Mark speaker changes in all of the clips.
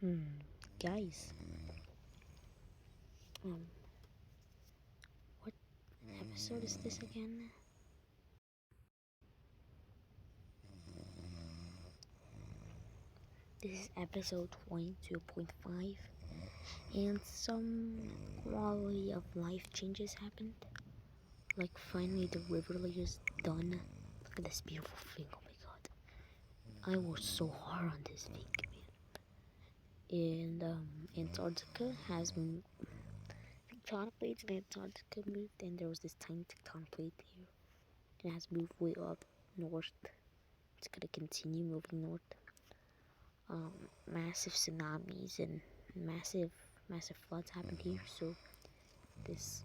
Speaker 1: Hmm, guys, um, what episode is this again? This is episode 22.5, and some quality of life changes happened. Like, finally, the river layer is done. Look at this beautiful thing, oh my god. I worked so hard on this thing, man. And, Antarctica has moved. Tectonic plates in Antarctica moved, and there was this tiny tectonic plate here. It has moved way up north. It's gonna continue moving north. Massive tsunamis and massive floods happened here. So this,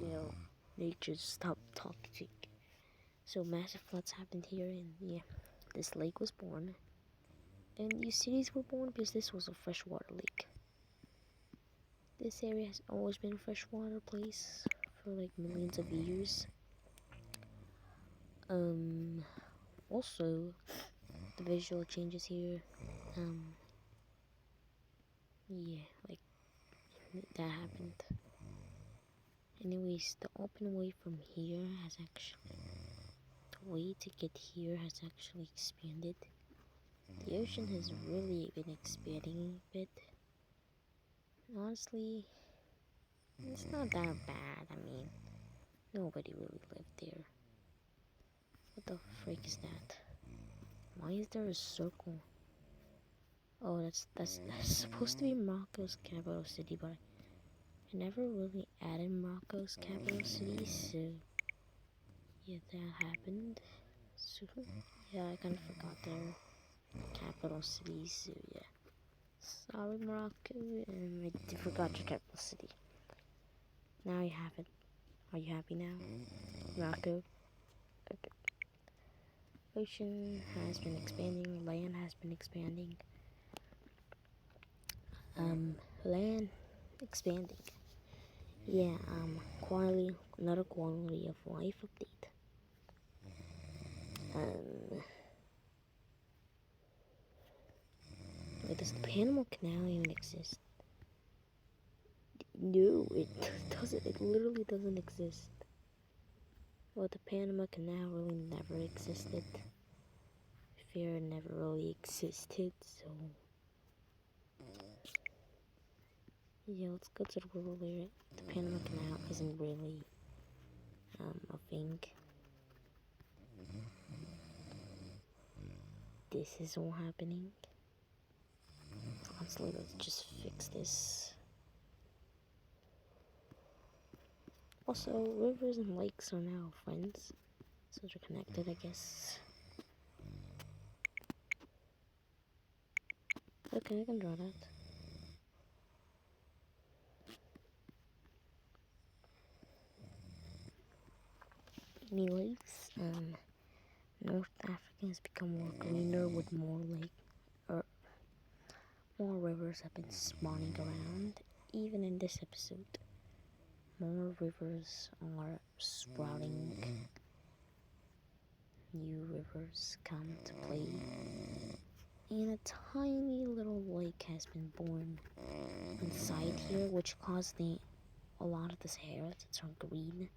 Speaker 1: you know, nature stopped talking. So massive floods happened here, and yeah, this lake was born, and these cities were born because this was a freshwater lake. This area has always been a freshwater place for like millions of years. Um, Also, the visual changes here. Um, yeah, like that happened. Anyways, the open way from here has actually, the way to get here has actually expanded. The ocean has really been expanding a bit. Honestly, it's not that bad. I mean, nobody really lived there. What the freak is that? Why is there a circle? Oh, that's supposed to be Morocco's capital city, but I never really added Morocco's capital city, so yeah, that happened. So yeah, I kind of forgot their capital city, so yeah. Sorry, Morocco, and I forgot your capital city. Now you have it. Are you happy now, Morocco? Okay. Ocean has been expanding, land has been expanding. Land expanding. Yeah, quality, another quality of life update. Um, does the Panama Canal even exist? No, it doesn't. It literally doesn't exist. Well, the Panama Canal really never existed. Fear never really existed, so yeah, let's go to the world where the Panama Canal isn't really a thing. This is all happening. Honestly, let's just fix this. Also, rivers and lakes are now friends, so they're connected, I guess. Okay, I can draw that. Anyways, North Africa has become more greener with more or more rivers have been spawning around. Even in this episode, more rivers are sprouting. New rivers come to play. And a tiny little lake has been born inside here, which caused a lot of this area to turn green.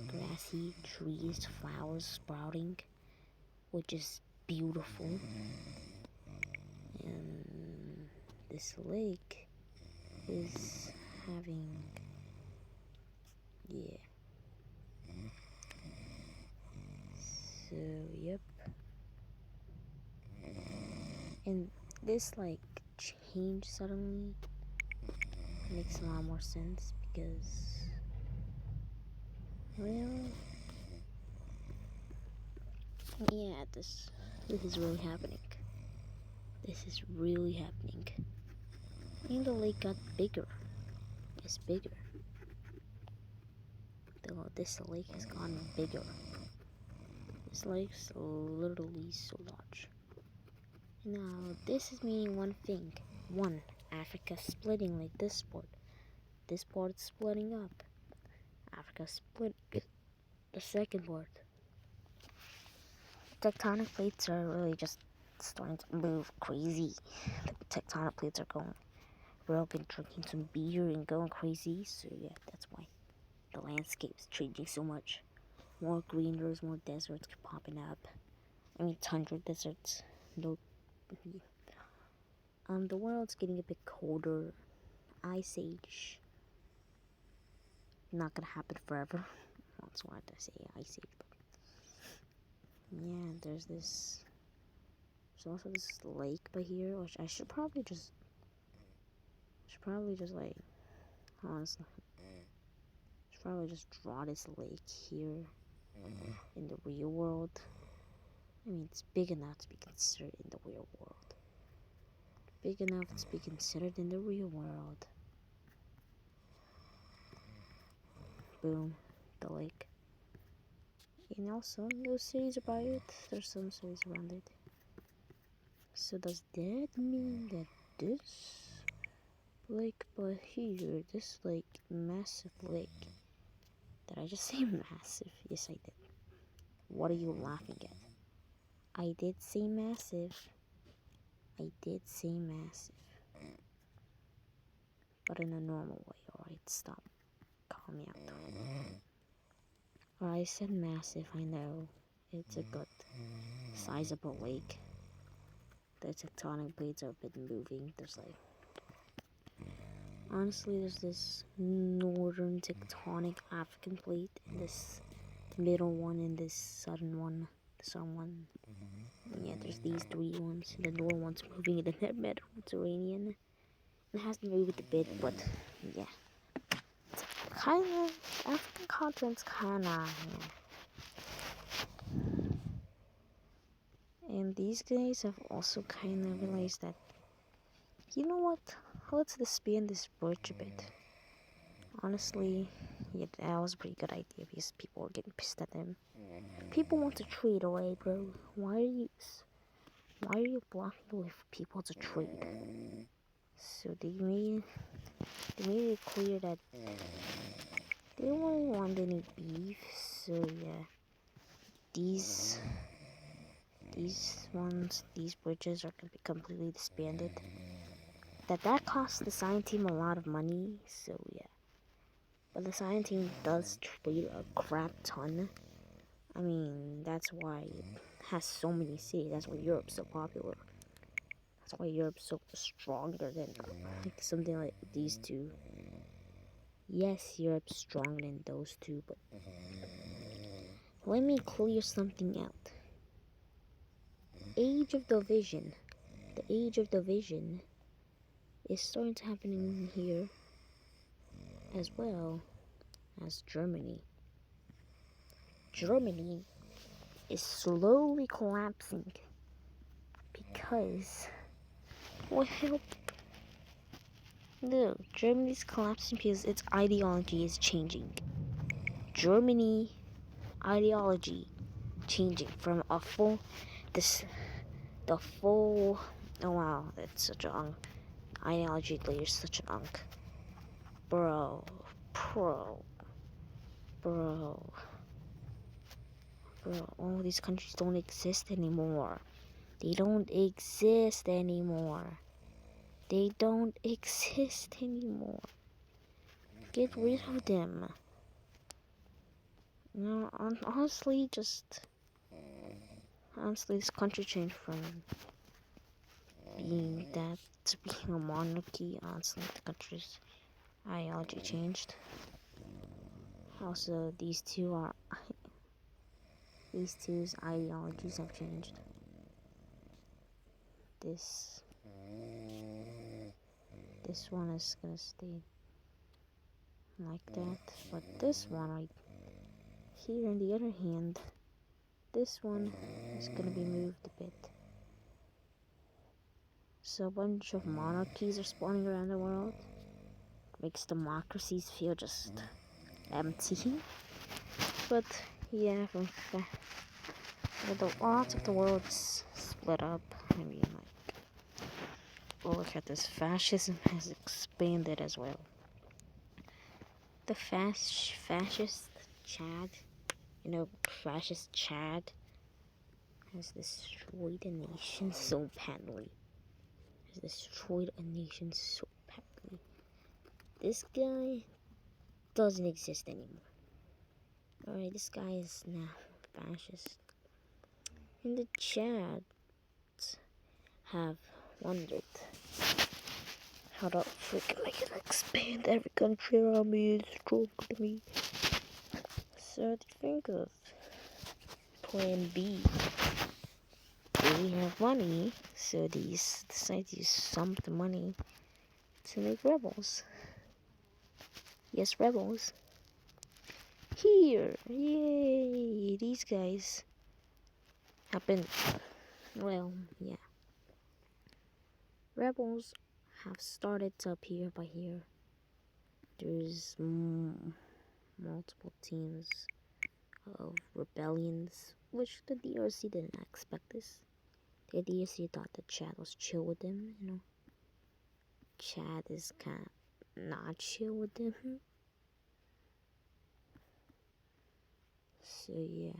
Speaker 1: Grassy trees, flowers sprouting, which is beautiful. And this lake is having, yeah. So, yep. And this, like, change suddenly makes a lot more sense because, well, yeah, this is really happening. This is really happening. And the lake got bigger. It's bigger. This lake has gotten bigger. This lake's literally so large. Now, this is meaning one thing. One, Africa splitting like this part. This part splitting up. Africa split the second part. Tectonic plates are really just starting to move crazy. The tectonic plates are going. We're all been drinking some beer and going crazy, so yeah, that's why the landscape is changing so much. More greeners, more deserts popping up. I mean, tundra deserts. No, the world's getting a bit colder. Ice age. Not gonna happen forever. That's why I say ice age. But yeah, there's also this lake by here, which I should probably just like honestly, should probably just draw this lake here in the real world. I mean, it's big enough to be considered in the real world. Big enough to be considered in the real world. Boom, the lake. And also, no cities are by it. There's some cities around it. So does that mean that this lake by here, this like massive lake, did I just say massive? Yes, I did. What are you laughing at? I did say massive. I did say massive. But in a normal way, alright? Stop. Call me out. Alright, I said massive, I know. It's a good, sizable lake. The tectonic plates are a bit moving. There's like... Honestly, there's this northern tectonic African plate, and this middle one, and this southern one. The southern one. Yeah, there's these three ones. The northern one's moving in the Mediterranean. It hasn't moved a bit, but yeah. It's kind of... African continent's kind of... And these guys have also kind of realized that, you know what, let's disband this bridge a bit. Honestly, yeah, that was a pretty good idea because people were getting pissed at them. People want to trade away, bro. Why are you blocking the way for people to trade? So they made it clear that they don't really want any beef. So yeah, these bridges are gonna be completely disbanded. That costs the sign team a lot of money, so yeah. But the sign team does trade a crap ton. I mean, that's why it has so many cities. That's why Europe's so popular. That's why Europe's so stronger than like something like these two. Yes, Europe's stronger than those two, but let me clear something out. Age of Division. The Age of Division is starting to happen in here as well as Germany. Germany is slowly collapsing because, well, no, Germany's collapsing because its ideology is changing. Germany ideology changing from a full, oh wow, it's such an ideology leader's such an unk. Bro, all these countries don't exist anymore. They don't exist anymore. They don't exist anymore. Get rid of them. No, honestly, this country changed from being that to being a monarchy. Honestly, the country's ideology changed. Also, these two's ideologies have changed. This one is gonna stay like that, but this one right here, on the other hand, this one is gonna be moved a bit. So a bunch of monarchies are spawning around the world. Makes democracies feel just empty. But yeah, lots of the world's split up. I mean, like, look at this. Fascism has expanded as well. The fascist Chad, fascist Chad has destroyed a nation so badly. Has destroyed a nation so badly. This guy doesn't exist anymore. Alright, this guy is now fascist. In the chat have wondered how the frick am I gonna expand every country around me is stronger than me. So to think of plan B. We have money, so these decide to use some of the money to make rebels. Yes, rebels. Here! Yay! These guys have been, well, yeah. Rebels have started to appear by here. There's multiple teams of rebellions, which the DRC didn't expect this. The DRC thought that Chad was chill with them, you know. Chad is kind of not chill with them. So yeah,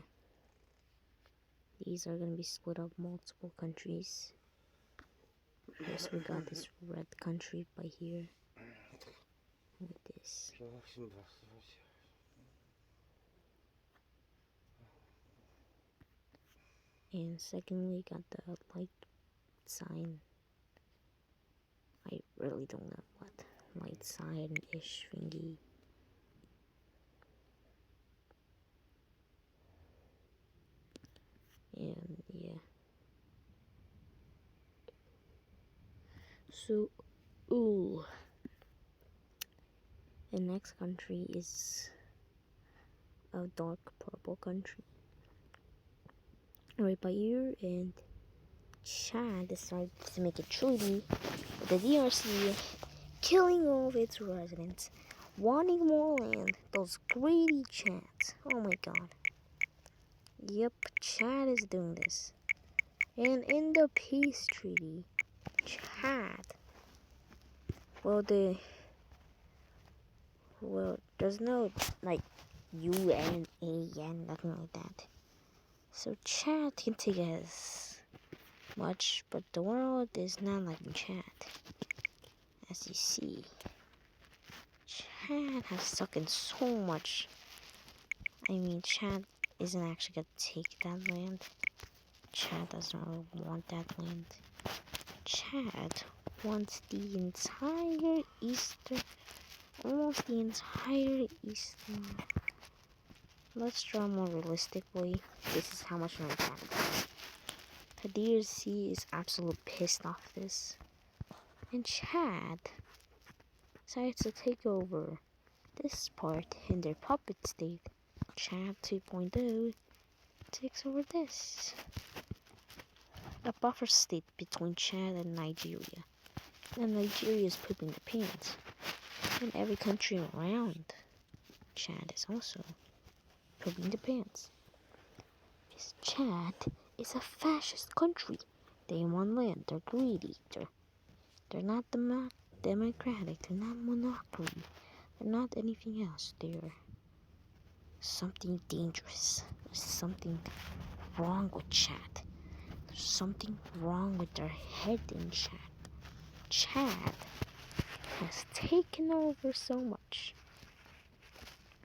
Speaker 1: these are gonna be split up multiple countries. First we got this red country by here with this. And secondly we got the light sign. I really don't know what light sign-ish thingy. And yeah. So, ooh. The next country is a dark purple country. Right by here, and Chad decided to make a treaty with the DRC, killing all of its residents, wanting more land. Those greedy Chads. Oh my god. Yep, Chad is doing this. And in the peace treaty, Chad. Well, there's no like UN, AN, nothing like that. So Chad can take as much, but the world is not like Chad. As you see, Chad has sucked in so much. I mean, Chad isn't actually gonna take that land. Chad doesn't really want that land. Chad wants the entire eastern, almost the entire eastern. Let's draw more realistically. This is how much land Chad has. The DRC is absolutely pissed off this. And Chad decided to take over this part in their puppet state. Chad 2.0 takes over this. A buffer state between Chad and Nigeria. And Nigeria is pooping the pants. And every country around Chad is also pooping the pants. Because Chad is a fascist country. They want land, they're greedy, they're not democratic, they're not monopoly, they're not anything else. They're something dangerous. There's something wrong with Chad. There's something wrong with their head in Chad. Chad has taken over so much.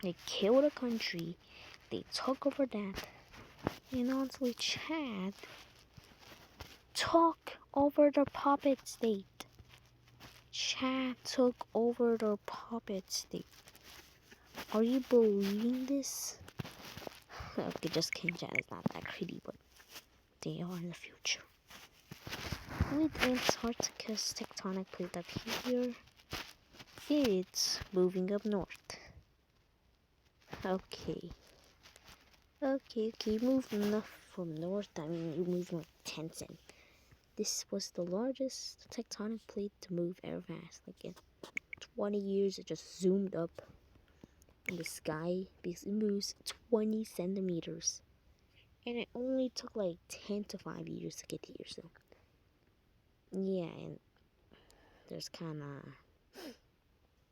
Speaker 1: They killed a country, they took over that, and honestly, Chad took over the puppet state. Chad took over the puppet state. Are you believing this? Okay, just kidding, Chad is not that greedy, but they are in the future. With Antarctica's tectonic plate up here, it's moving up north. Okay, moving up from north, I mean, you move north 10 cents. This was the largest tectonic plate to move ever fast. Like in 20 years, it just zoomed up in the sky because it moves 20 centimeters. And it only took like 10 to 5 years to get here, so. Yeah, and there's kinda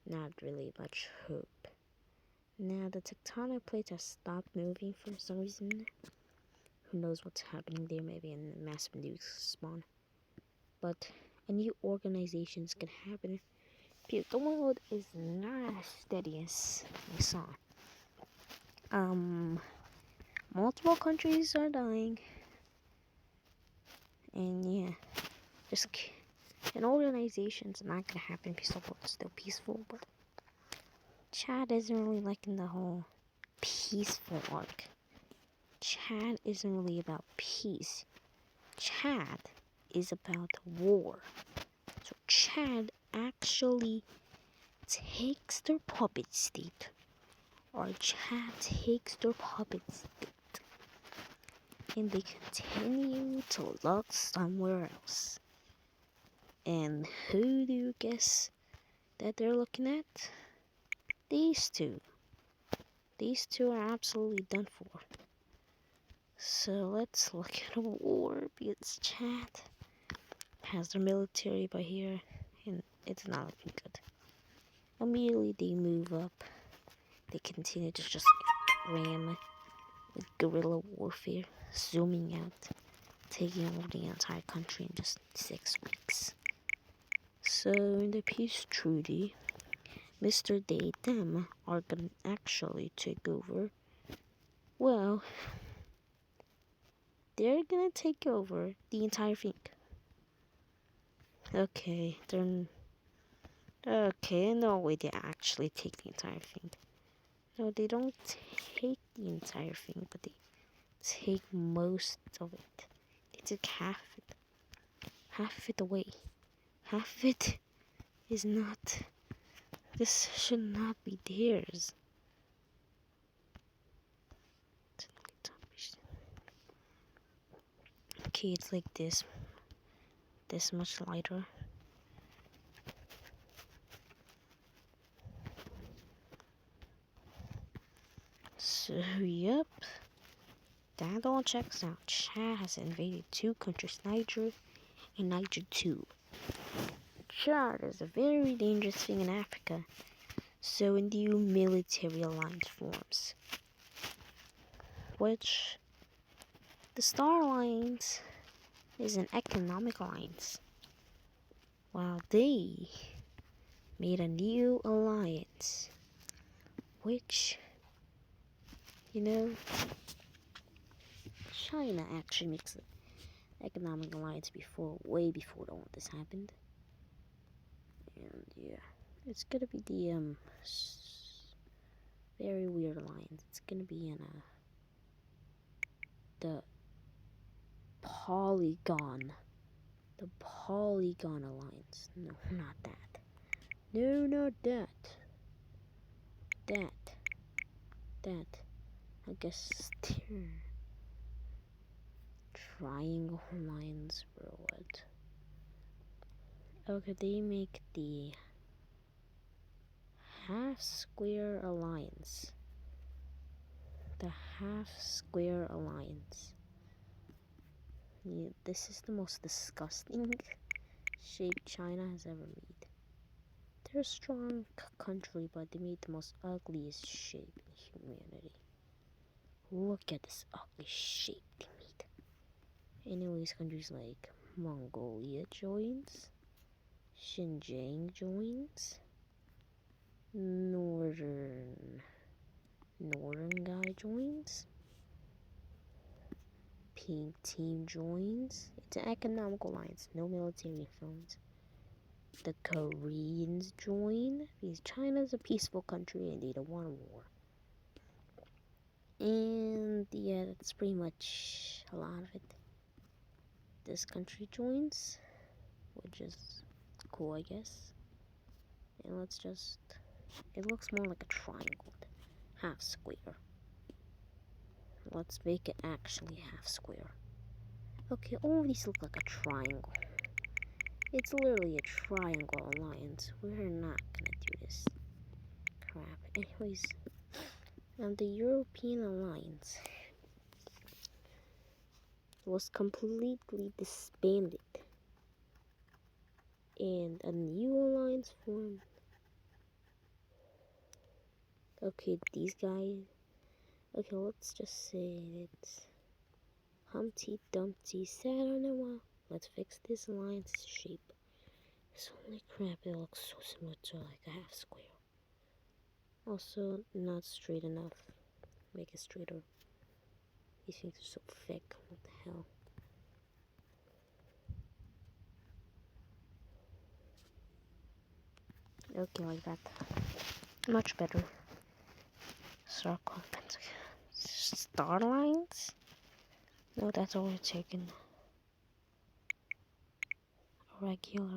Speaker 1: not really much hope. Now the tectonic plates have stopped moving for some reason. Who knows what's happening there? Maybe a massive nukes spawn. But a new organizations can happen. The world is not as steady as we saw. Multiple countries are dying, and yeah, just an organization's not gonna happen peaceful. It's still peaceful, but Chad isn't really liking the whole peaceful arc. Chad isn't really about peace. Chad is about war. So Chad actually takes their puppet state, or Chad takes their puppet state, and they continue to look somewhere else. And who do you guess that they're looking at? These two. These two are absolutely done for. So let's look at a war, because Chad has their military by here, and it's not looking good. Immediately they move up. They continue to just ram with guerrilla warfare, zooming out, taking over the entire country in just 6 weeks. So in the peace treaty, Mr. They them are gonna actually take over. Well, they're gonna take over the entire thing. Okay, no way they actually take the entire thing. No, they don't take the entire thing, but they take most of it. They took half of it. Half of it away. Half of it is not. This should not be theirs. Okay, it's like this. This much lighter. So, yep. That all checks out. Chad has invaded 2 countries, Niger and Niger 2. Chad is a very dangerous thing in Africa, so a new military alliance forms, which the Star Alliance is an economic alliance, while they made a new alliance, which, China actually makes an economic alliance way before all this happened. And yeah, it's gonna be the very weird alliance. It's gonna be in the Polygon Alliance. No, not that. No, not that. That. I guess Triangle Alliance, bro. What? Okay, they make the Half Square Alliance. The Half Square Alliance. Yeah, this is the most disgusting shape China has ever made. They're a strong country, but they made the most ugliest shape in humanity. Look at this ugly shape they made. Anyways, countries like Mongolia joins, Xinjiang joins, Northern guy joins, Pink Team joins. It's an economic alliance, no military influence. The Koreans join because China's a peaceful country and they don't want a war. And yeah, that's pretty much a lot of it. This country joins, which is cool, I guess. And let's just, it looks more like a triangle, half square. Let's make it actually half square. Okay, all of these look like a triangle. It's literally a triangle alliance. We're not gonna do this crap. Anyways, the European alliance was completely disbanded, and a new alliance formed. Okay, these guys. Okay, let's just say it's Humpty Dumpty sat on a wall. Let's fix this line's shape. Holy crap, it looks so similar to like a half square. Also, not straight enough. Make it straighter. These things are so thick. What the hell? Okay, like that. Much better. Circle. Star lines? No, that's already taken. Regular.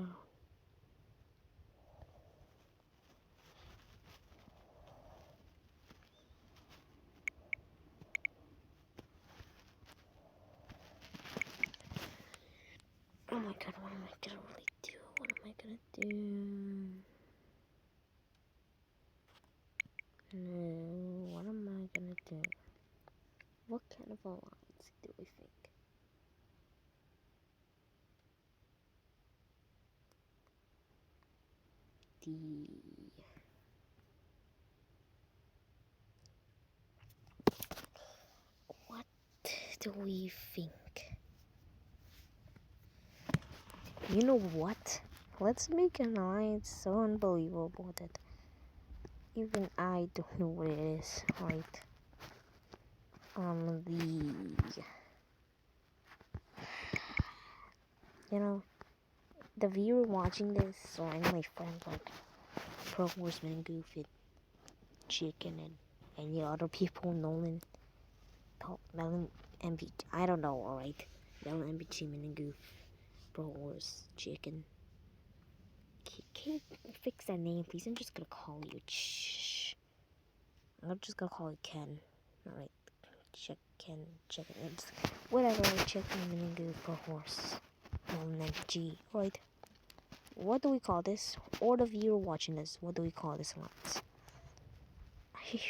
Speaker 1: Oh my god, what am I gonna really do? What am I gonna do? No, what am I gonna do? What kind of alliance do we think? What do we think? You know what? Let's make an alliance so unbelievable that even I don't know what it is, right? The viewer watching this, or any of my friends like Pro Horseman, Goofy, Chicken, and any other people, Nolan, Melon, MV, I don't know, alright? Melon, MV, Chiman, and Goof, Pro Horse, Chicken. Can you fix that name, please? I'm just gonna call you I'm just gonna call you Ken. Alright. Chicken. Whatever, Chicken, and Goof, Pro Horse. Melon, MG. Alright. What do we call this? Or the viewer watching this, what do we call this alliance? I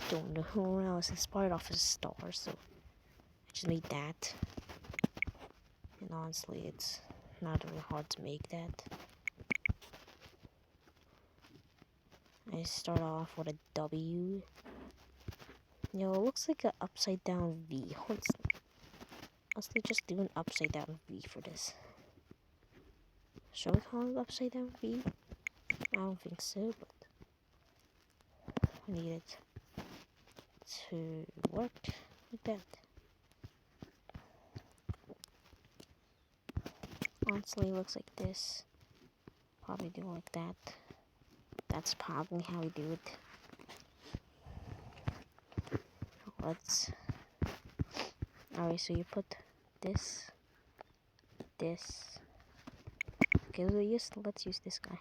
Speaker 1: don't know. I was inspired off of Star, so I just made that. And honestly, it's not really hard to make that. I start off with a W. Yo, it looks like an upside down V. Let's just do an upside down V for this. Should we call it upside down V? I don't think so, but I need it to work like that. Honestly, it looks like this. Probably do like that. That's probably how we do it. Alright, so you put this. Okay, let's use this guy.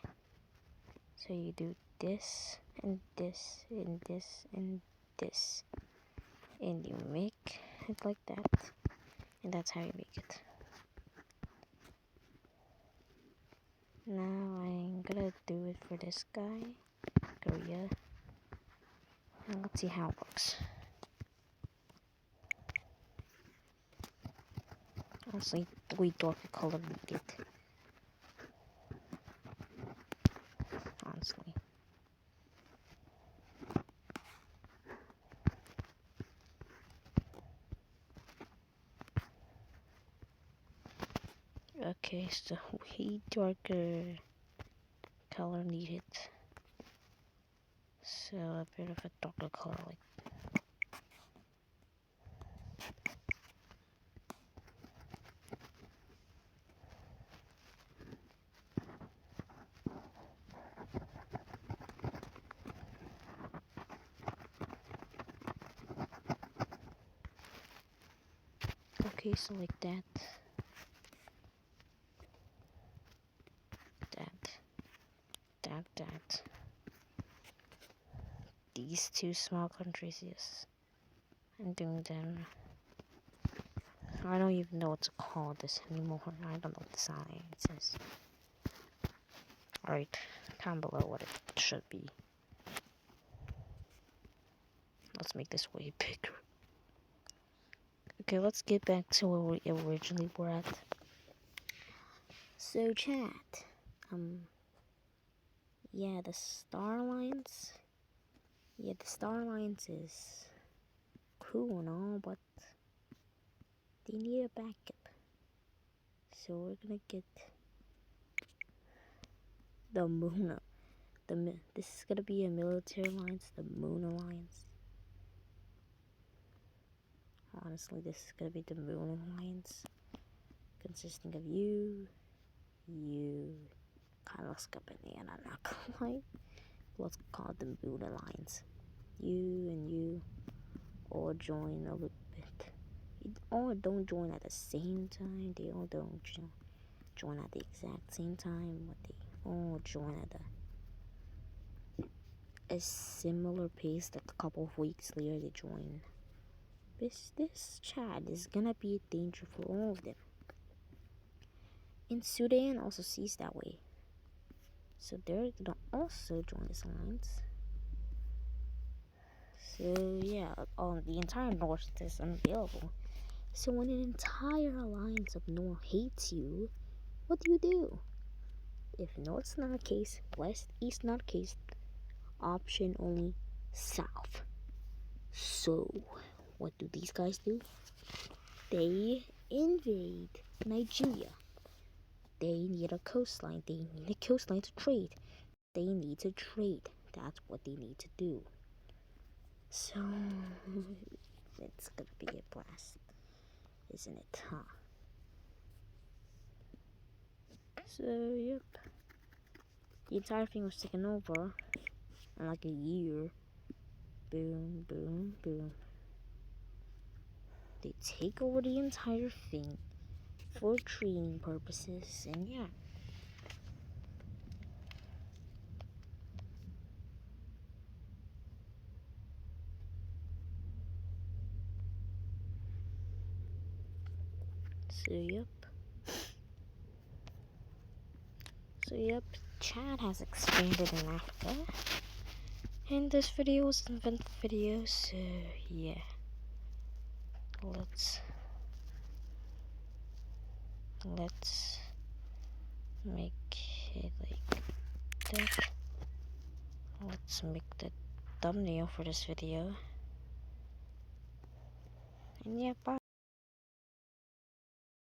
Speaker 1: So you do this, and this, and this, and this. And you make it like that. And that's how you make it. Now I'm gonna do it for this guy. Korea. And let's see how it works. Honestly, way darker color needed. Honestly. Okay, so way darker color needed. So a bit of a darker color like okay, so like that. That. These two small countries, yes. I'm doing them. I don't even know what to call this anymore. I don't know what the sign says. Alright, comment below what it should be. Let's make this way bigger. Okay, let's get back to where we originally were at. So chat, yeah, the star lines. Yeah, the star lines is cool and all, but they need a backup. So we're gonna get the Moon. This is gonna be a military alliance, the Moon Alliance. Honestly, this is gonna be the Moon Alliance, consisting of you, kind of Scapini, and I'm not gonna lie. Let's call it the Moon Alliance. You and you all join a little bit. You all don't join at the same time. They all don't join at the exact same time, but they all join at a similar pace. Like a couple of weeks later, they join. This chat is gonna be a danger for all of them. And Sudan also sees that way. So they're gonna also join this alliance. So yeah, the entire North is unavailable. So when an entire alliance of North hates you, what do? If North's not a case, West, East not a case, option only South. So what do these guys do? They invade Nigeria. They need a coastline. They need a coastline to trade. They need to trade. That's what they need to do. So it's gonna be a blast, isn't it? Huh? So yep, the entire thing was taken over in like a year. Boom, boom, boom. They take over the entire thing for trading purposes, and yeah. So yep, Chad has expanded in Africa. And this video was an event video, so yeah. Let's make it like that. Let's make the thumbnail for this video. And yeah, bye.